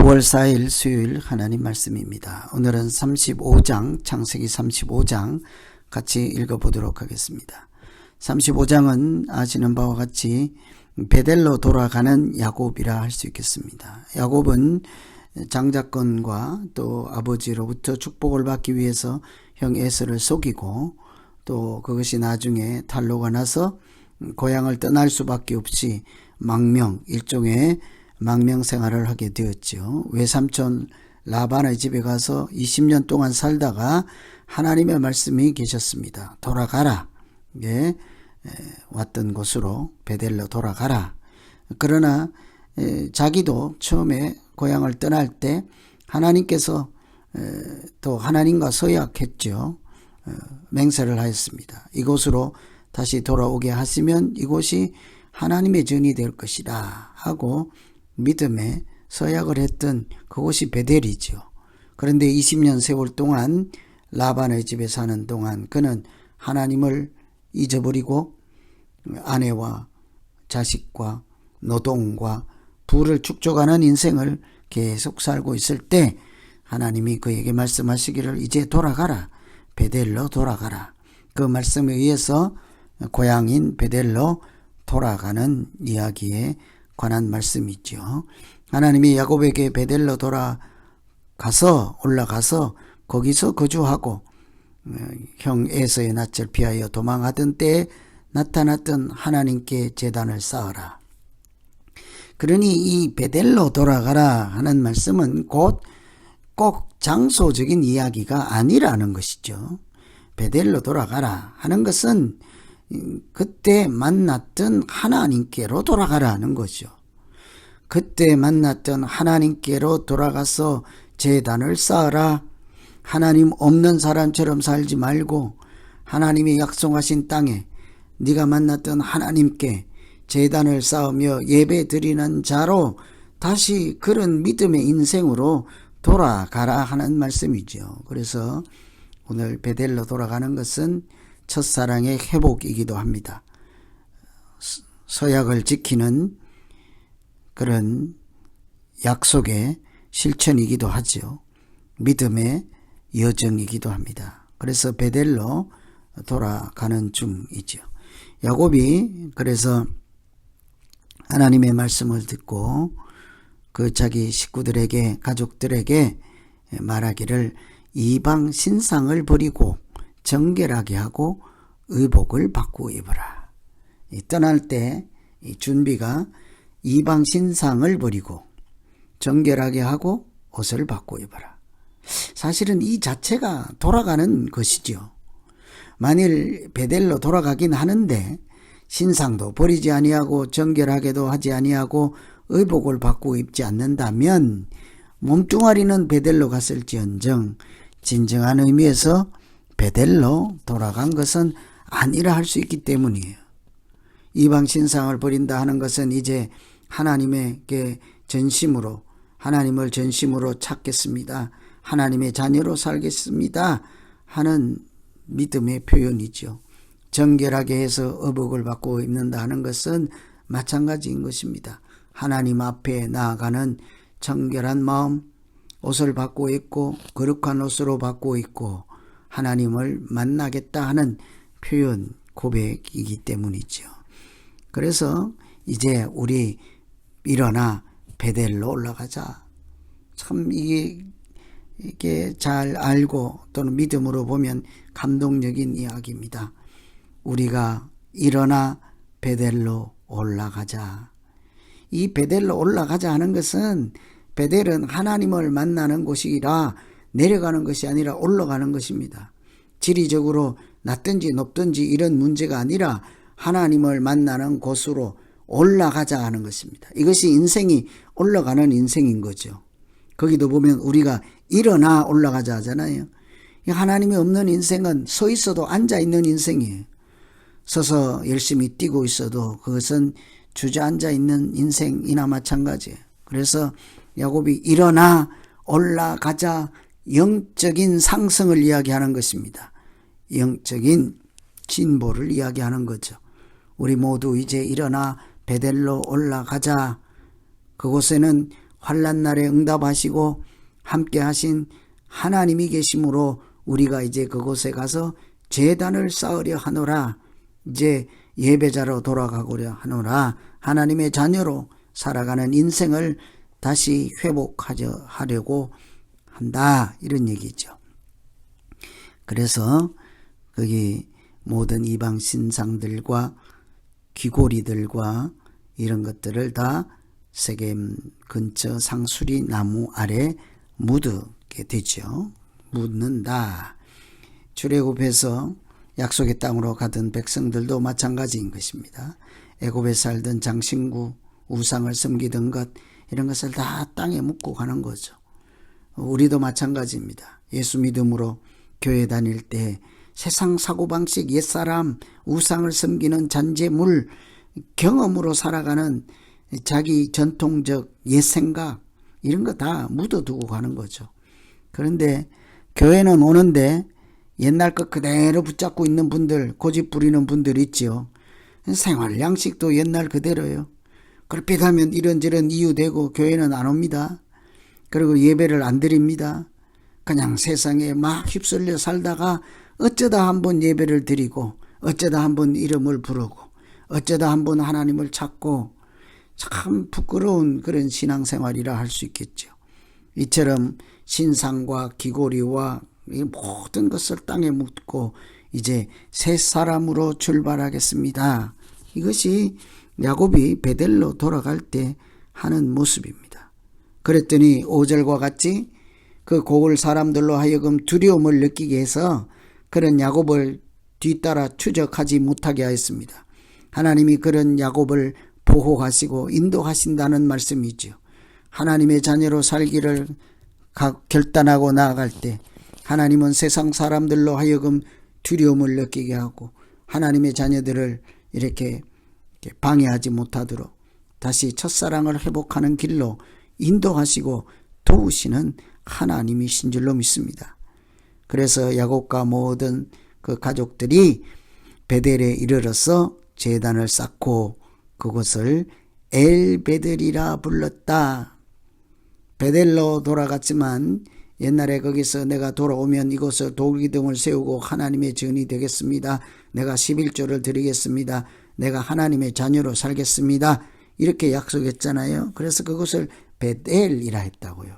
9월 4일 수요일 하나님 말씀입니다. 오늘은 35장, 창세기 35장 같이 읽어보도록 하겠습니다. 35장은 아시는 바와 같이 베델로 돌아가는 야곱이라 할 수 있겠습니다. 야곱은 장자권과 또 아버지로부터 축복을 받기 위해서 형 에서를 속이고, 또 그것이 나중에 탄로가 나서 고향을 떠날 수밖에 없이 일종의 망명 생활을 하게 되었죠. 외삼촌 라반의 집에 가서 20년 동안 살다가 하나님의 말씀이 계셨습니다. 돌아가라. 왔던 곳으로 베델로 돌아가라. 그러나 자기도 처음에 고향을 떠날 때 하나님께서 또 하나님과 서약했죠. 맹세를 하였습니다. 이곳으로 다시 돌아오게 하시면 이곳이 하나님의 전이 될 것이다 하고 믿음에 서약을 했던 그곳이 베델이죠. 그런데 20년 세월 동안 라반의 집에 사는 동안 그는 하나님을 잊어버리고 아내와 자식과 노동과 부를 축적하는 인생을 계속 살고 있을 때 하나님이 그에게 말씀하시기를 이제 돌아가라. 베델로 돌아가라. 그 말씀에 의해서 고향인 베델로 돌아가는 이야기에 관한 말씀이죠. 하나님이 야곱에게 베델로 올라가서 거기서 거주하고 형 에서의 낯을 피하여 도망하던 때에 나타났던 하나님께 제단을 쌓아라. 그러니 이 베델로 돌아가라 하는 말씀은 꼭 장소적인 이야기가 아니라는 것이죠. 베델로 돌아가라 하는 것은 그때 만났던 하나님께로 돌아가라는 거죠. 그때 만났던 하나님께로 돌아가서 제단을 쌓아라. 하나님 없는 사람처럼 살지 말고 하나님이 약속하신 땅에 네가 만났던 하나님께 제단을 쌓으며 예배 드리는 자로 다시 그런 믿음의 인생으로 돌아가라 하는 말씀이죠. 그래서 오늘 베델로 돌아가는 것은 첫사랑의 회복이기도 합니다. 서약을 지키는 그런 약속의 실천이기도 하죠. 믿음의 여정이기도 합니다. 그래서 베델로 돌아가는 중이죠. 야곱이 그래서 하나님의 말씀을 듣고 그 자기 식구들에게, 가족들에게 말하기를 이방 신상을 버리고 정결하게 하고 의복을 바꾸어 입어라. 떠날 때 준비가 이방 신상을 버리고 정결하게 하고 옷을 바꾸어 입어라. 사실은 이 자체가 돌아가는 것이죠. 만일 베델로 돌아가긴 하는데 신상도 버리지 아니하고 정결하게도 하지 아니하고 의복을 바꾸어 입지 않는다면 몸뚱아리는 베델로 갔을지언정 진정한 의미에서 베델로 돌아간 것은 아니라 할 수 있기 때문이에요. 이방 신상을 버린다 하는 것은 이제 하나님에게 하나님을 전심으로 찾겠습니다. 하나님의 자녀로 살겠습니다 하는 믿음의 표현이죠. 정결하게 해서 의복을 바꾸어 입는다 하는 것은 마찬가지인 것입니다. 하나님 앞에 나아가는 정결한 마음, 옷을 바꾸어 입고 거룩한 옷으로 바꾸어 입고 하나님을 만나겠다 하는 표현, 고백이기 때문이죠. 그래서 이제 우리 일어나 베델로 올라가자. 참 이게 잘 알고 또는 믿음으로 보면 감동적인 이야기입니다. 우리가 일어나 베델로 올라가자. 이 베델로 올라가자 하는 것은 베델은 하나님을 만나는 곳이라 내려가는 것이 아니라 올라가는 것입니다. 지리적으로 낮든지 높든지 이런 문제가 아니라 하나님을 만나는 곳으로 올라가자 하는 것입니다. 이것이 인생이 올라가는 인생인 거죠. 거기도 보면 우리가 일어나 올라가자 하잖아요. 하나님이 없는 인생은 서 있어도 앉아 있는 인생이에요. 서서 열심히 뛰고 있어도 그것은 주저앉아 있는 인생이나 마찬가지예요. 그래서 야곱이 일어나 올라가자, 영적인 상승을 이야기하는 것입니다. 영적인 진보를 이야기하는 거죠. 우리 모두 이제 일어나 베델로 올라가자. 그곳에는 환난 날에 응답하시고 함께 하신 하나님이 계심으로 우리가 이제 그곳에 가서 제단을 쌓으려 하노라. 이제 예배자로 돌아가고려 하노라. 하나님의 자녀로 살아가는 인생을 다시 회복하려고 한다. 이런 얘기죠. 그래서 거기 모든 이방 신상들과 귀고리들과 이런 것들을 다 세겜 근처 상수리 나무 아래 묻게 되죠. 묻는다. 출애굽해서 약속의 땅으로 가던 백성들도 마찬가지인 것입니다. 애굽에 살던 장신구, 우상을 섬기던 것, 이런 것을 다 땅에 묻고 가는 거죠. 우리도 마찬가지입니다. 예수 믿음으로 교회 다닐 때 세상 사고방식, 옛사람, 우상을 섬기는 잔재물, 경험으로 살아가는 자기 전통적 옛생각, 이런 거 다 묻어두고 가는 거죠. 그런데 교회는 오는데 옛날 것 그대로 붙잡고 있는 분들, 고집 부리는 분들 있죠. 생활 양식도 옛날 그대로요. 그렇게하면 이런저런 이유 대고 교회는 안 옵니다. 그리고 예배를 안 드립니다. 그냥 세상에 막 휩쓸려 살다가 어쩌다 한번 예배를 드리고 어쩌다 한번 이름을 부르고 어쩌다 한번 하나님을 찾고, 참 부끄러운 그런 신앙생활이라 할 수 있겠죠. 이처럼 신상과 귀고리와 모든 것을 땅에 묻고 이제 새 사람으로 출발하겠습니다. 이것이 야곱이 베델로 돌아갈 때 하는 모습입니다. 그랬더니 5절과 같이 그 고을 사람들로 하여금 두려움을 느끼게 해서 그런 야곱을 뒤따라 추적하지 못하게 하였습니다. 하나님이 그런 야곱을 보호하시고 인도하신다는 말씀이죠. 하나님의 자녀로 살기를 결단하고 나아갈 때 하나님은 세상 사람들로 하여금 두려움을 느끼게 하고 하나님의 자녀들을 이렇게 방해하지 못하도록 다시 첫사랑을 회복하는 길로 인도하시고 도우시는 하나님이신 줄로 믿습니다. 그래서 야곱과 모든 그 가족들이 베델에 이르러서 제단을 쌓고 그곳을 엘베델이라 불렀다. 베델로 돌아갔지만 옛날에 거기서 내가 돌아오면 이곳에 돌기둥을 세우고 하나님의 증인이 되겠습니다. 내가 11조를 드리겠습니다. 내가 하나님의 자녀로 살겠습니다. 이렇게 약속했잖아요. 그래서 그것을 베델이라 했다고요.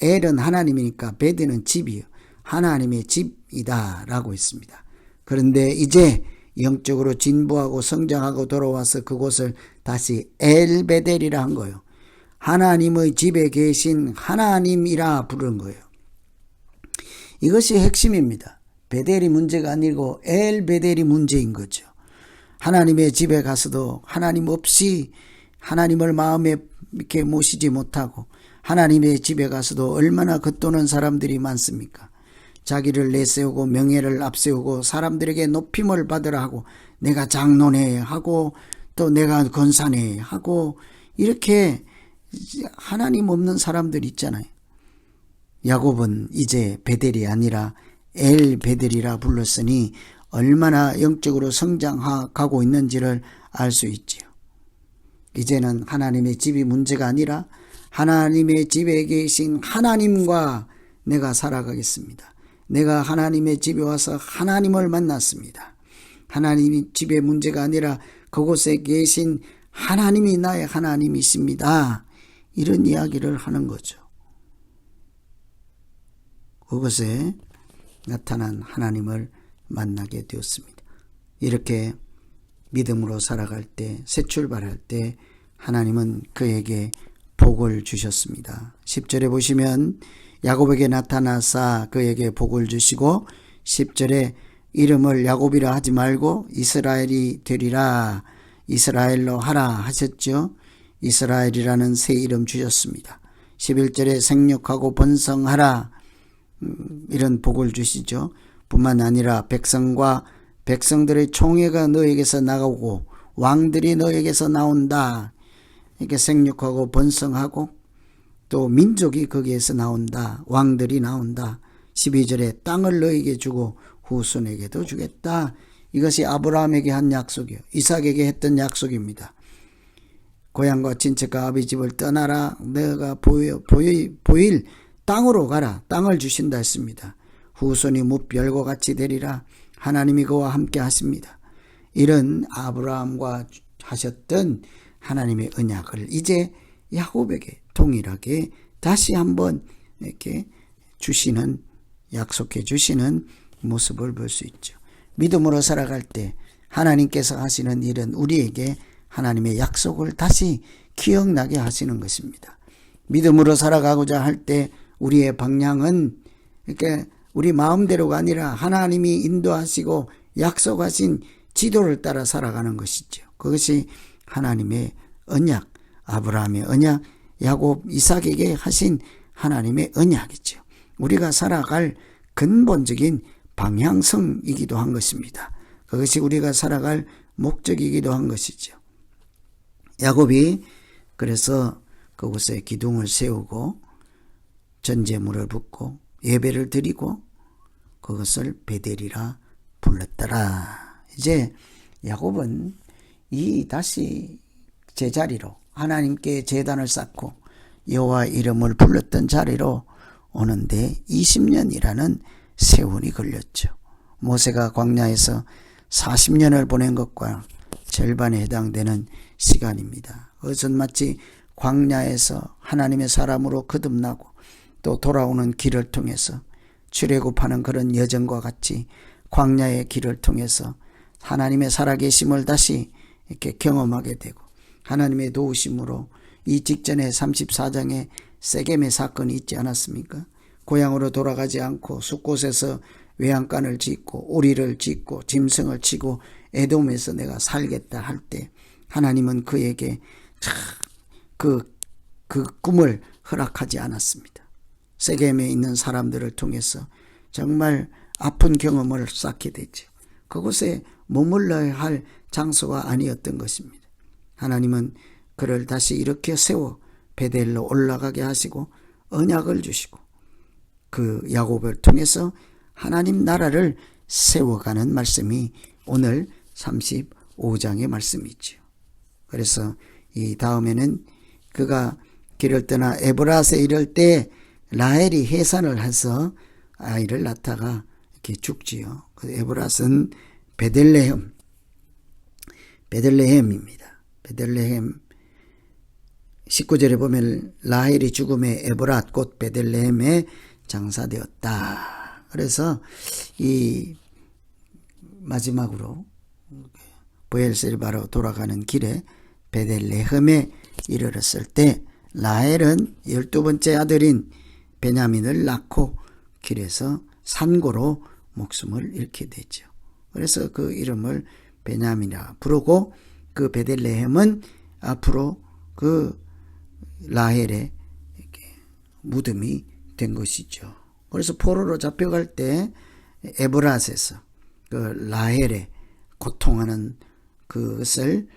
엘은 하나님이니까 베델은 집이요. 하나님의 집이다 라고 했습니다. 그런데 이제 영적으로 진보하고 성장하고 돌아와서 그곳을 다시 엘베델이라 한 거예요. 하나님의 집에 계신 하나님이라 부른 거예요. 이것이 핵심입니다. 베델이 문제가 아니고 엘베델이 문제인 거죠. 하나님의 집에 가서도 하나님 없이 하나님을 마음에 이렇게 모시지 못하고 하나님의 집에 가서도 얼마나 겉도는 사람들이 많습니까? 자기를 내세우고 명예를 앞세우고 사람들에게 높임을 받으라 하고 내가 장로네 하고 또 내가 권사네 하고 이렇게 하나님 없는 사람들 있잖아요. 야곱은 이제 베델이 아니라 엘베델이라 불렀으니 얼마나 영적으로 성장하고 있는지를 알 수 있지요. 이제는 하나님의 집이 문제가 아니라 하나님의 집에 계신 하나님과 내가 살아가겠습니다. 내가 하나님의 집에 와서 하나님을 만났습니다. 하나님의 집의 문제가 아니라 그곳에 계신 하나님이 나의 하나님이십니다. 이런 이야기를 하는 거죠. 그곳에 나타난 하나님을 만나게 되었습니다. 이렇게 믿음으로 살아갈 때, 새 출발할 때 하나님은 그에게 복을 주셨습니다. 10절에 보시면 야곱에게 나타나사 그에게 복을 주시고 10절에 이름을 야곱이라 하지 말고 이스라엘이 되리라 이스라엘로 하라 하셨죠. 이스라엘이라는 새 이름 주셨습니다. 11절에 생육하고 번성하라 이런 복을 주시죠. 뿐만 아니라 백성과 백성들의 총회가 너에게서 나가고 왕들이 너에게서 나온다. 이렇게 생육하고 번성하고 또 민족이 거기에서 나온다. 왕들이 나온다. 12절에 땅을 너에게 주고 후손에게도 주겠다. 이것이 아브라함에게 한 약속이요. 이삭에게 했던 약속입니다. 고향과 친척과 아버지 집을 떠나라. 내가 보일 땅으로 가라. 땅을 주신다 했습니다. 후손이 무별과 같이 되리라. 하나님이 그와 함께 하십니다. 이런 아브라함과 하셨던 하나님의 언약을 이제 야곱에게 동일하게 다시 한번 이렇게 주시는, 약속해 주시는 모습을 볼 수 있죠. 믿음으로 살아갈 때 하나님께서 하시는 일은 우리에게 하나님의 약속을 다시 기억나게 하시는 것입니다. 믿음으로 살아가고자 할 때 우리의 방향은 이렇게 우리 마음대로가 아니라 하나님이 인도하시고 약속하신 지도를 따라 살아가는 것이죠. 그것이 하나님의 언약, 아브라함의 언약, 야곱, 이삭에게 하신 하나님의 언약이죠. 우리가 살아갈 근본적인 방향성이기도 한 것입니다. 그것이 우리가 살아갈 목적이기도 한 것이죠. 야곱이 그래서 그곳에 기둥을 세우고 전제물을 붓고 예배를 드리고 그것을 베델이라 불렀더라. 이제 야곱은 이 다시 제자리로 하나님께 제단을 쌓고 여호와 이름을 불렀던 자리로 오는데 20년이라는 세월이 걸렸죠. 모세가 광야에서 40년을 보낸 것과 절반에 해당되는 시간입니다. 그것은 마치 광야에서 하나님의 사람으로 거듭나고 또 돌아오는 길을 통해서 출애굽하는 그런 여정과 같이 광야의 길을 통해서 하나님의 살아계심을 다시 이렇게 경험하게 되고 하나님의 도우심으로 이 직전에 34장에 세겜의 사건이 있지 않았습니까? 고향으로 돌아가지 않고 숫곳에서 외양간을 짓고 오리를 짓고 짐승을 치고 에돔에서 내가 살겠다 할 때 하나님은 그에게 그 꿈을 허락하지 않았습니다. 세겜에 있는 사람들을 통해서 정말 아픈 경험을 쌓게 되죠. 그곳에 머물러야 할 장소가 아니었던 것입니다. 하나님은 그를 다시 이렇게 세워 베델로 올라가게 하시고 언약을 주시고 그 야곱을 통해서 하나님 나라를 세워가는 말씀이 오늘 35장의 말씀이죠. 그래서 이 다음에는 그가 길을 떠나 에브라스에 이를 때 라헬이 해산을 해서 아이를 낳다가 이렇게 죽지요. 그 에브라스는 베들레헴입니다. 베들레헴 19절에 보면 라헬이 죽음에 에브랏 곧 베들레헴에 장사되었다. 그래서 이 마지막으로 브엘세바로 돌아가는 길에 베들레헴에 이르렀을 때 라헬은 12번째 아들인 베냐민을 낳고 길에서 산고로 목숨을 잃게 되죠. 그래서 그 이름을 베냐민이라 부르고 그 베들레헴은 앞으로 그 라헬의 무덤이 된 것이죠. 그래서 포로로 잡혀갈 때 에브라스에서 그 라헬의 고통하는 그것을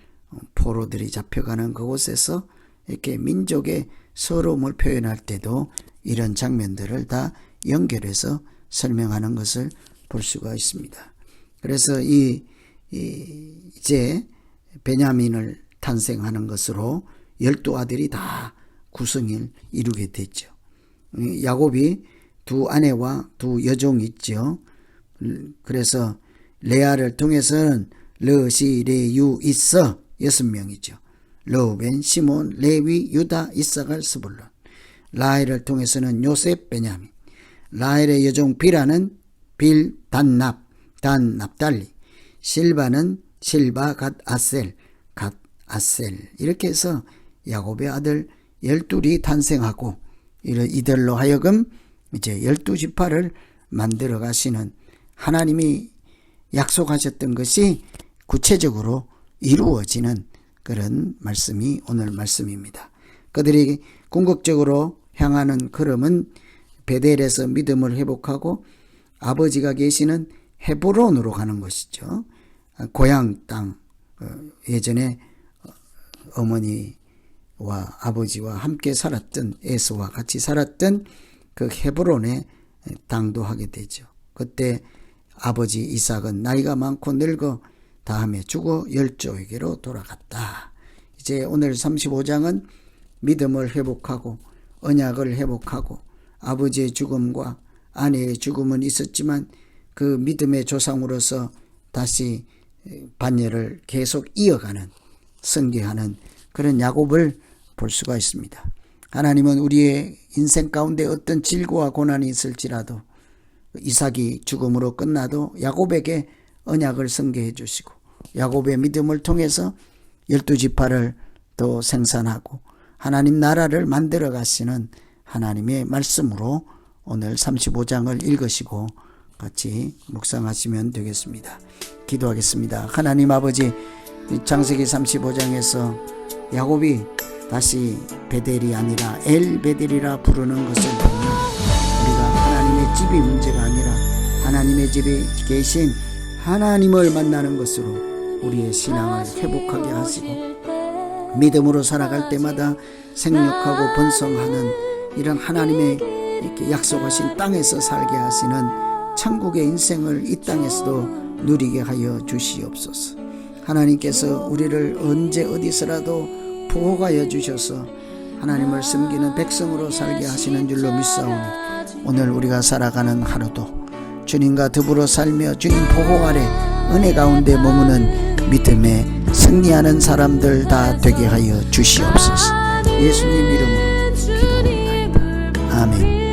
포로들이 잡혀가는 그곳에서 이렇게 민족의 서러움을 표현할 때도 이런 장면들을 다 연결해서 설명하는 것을 볼 수가 있습니다. 그래서 이제 베냐민을 탄생하는 것으로 12아들이 다 구성을 이루게 됐죠. 야곱이 두 아내와 두 여종이 있죠. 그래서 레아를 통해서는 르시, 레유, 이서 6명이죠. 르우벤, 시몬, 레위, 유다, 이사갈, 스불론. 라헬을 통해서는 요셉, 베냐민. 라헬의 여종 비라는 빌, 단, 납달리. 실바는 실바, 갓, 아셀. 이렇게 해서 야곱의 아들 12이 탄생하고 이들로 하여금 이제 12지파를 만들어 가시는 하나님이 약속하셨던 것이 구체적으로 이루어지는 그런 말씀이 오늘 말씀입니다. 그들이 궁극적으로 향하는 걸음은 베델에서 믿음을 회복하고 아버지가 계시는 헤브론으로 가는 것이죠. 고향 땅, 예전에 어머니와 아버지와 함께 살았던 에서와 같이 살았던 그 헤브론에 당도하게 되죠. 그때 아버지 이삭은 나이가 많고 늙어 다음에 죽어 열조에게로 돌아갔다. 이제 오늘 35장은 믿음을 회복하고 언약을 회복하고 아버지의 죽음과 아내의 죽음은 있었지만 그 믿음의 조상으로서 다시 반열을 계속 이어가는 승계하는 그런 야곱을 볼 수가 있습니다. 하나님은 우리의 인생 가운데 어떤 질고와 고난이 있을지라도 이삭이 죽음으로 끝나도 야곱에게 언약을 승계해 주시고 야곱의 믿음을 통해서 12지파를 또 생산하고 하나님 나라를 만들어 가시는 하나님의 말씀으로 오늘 35장을 읽으시고 같이 묵상하시면 되겠습니다. 기도하겠습니다. 하나님 아버지, 창세기 35장에서 야곱이 다시 베델이 아니라 엘베델이라 부르는 것을 보면 우리가 하나님의 집이 문제가 아니라 하나님의 집에 계신 하나님을 만나는 것으로 우리의 신앙을 회복하게 하시고 믿음으로 살아갈 때마다 생육하고 번성하는 이런 하나님의 이렇게 약속하신 땅에서 살게 하시는 천국의 인생을 이 땅에서도 누리게 하여 주시옵소서. 하나님께서 우리를 언제 어디서라도 보호하여 주셔서 하나님을 섬기는 백성으로 살게 하시는 줄로 믿사오니 오늘 우리가 살아가는 하루도 주님과 더불어 살며 주님 보호 아래 은혜 가운데 머무는 믿음에 승리하는 사람들 다 되게 하여 주시옵소서. 예수님 이름으로 기도합니다. 아멘.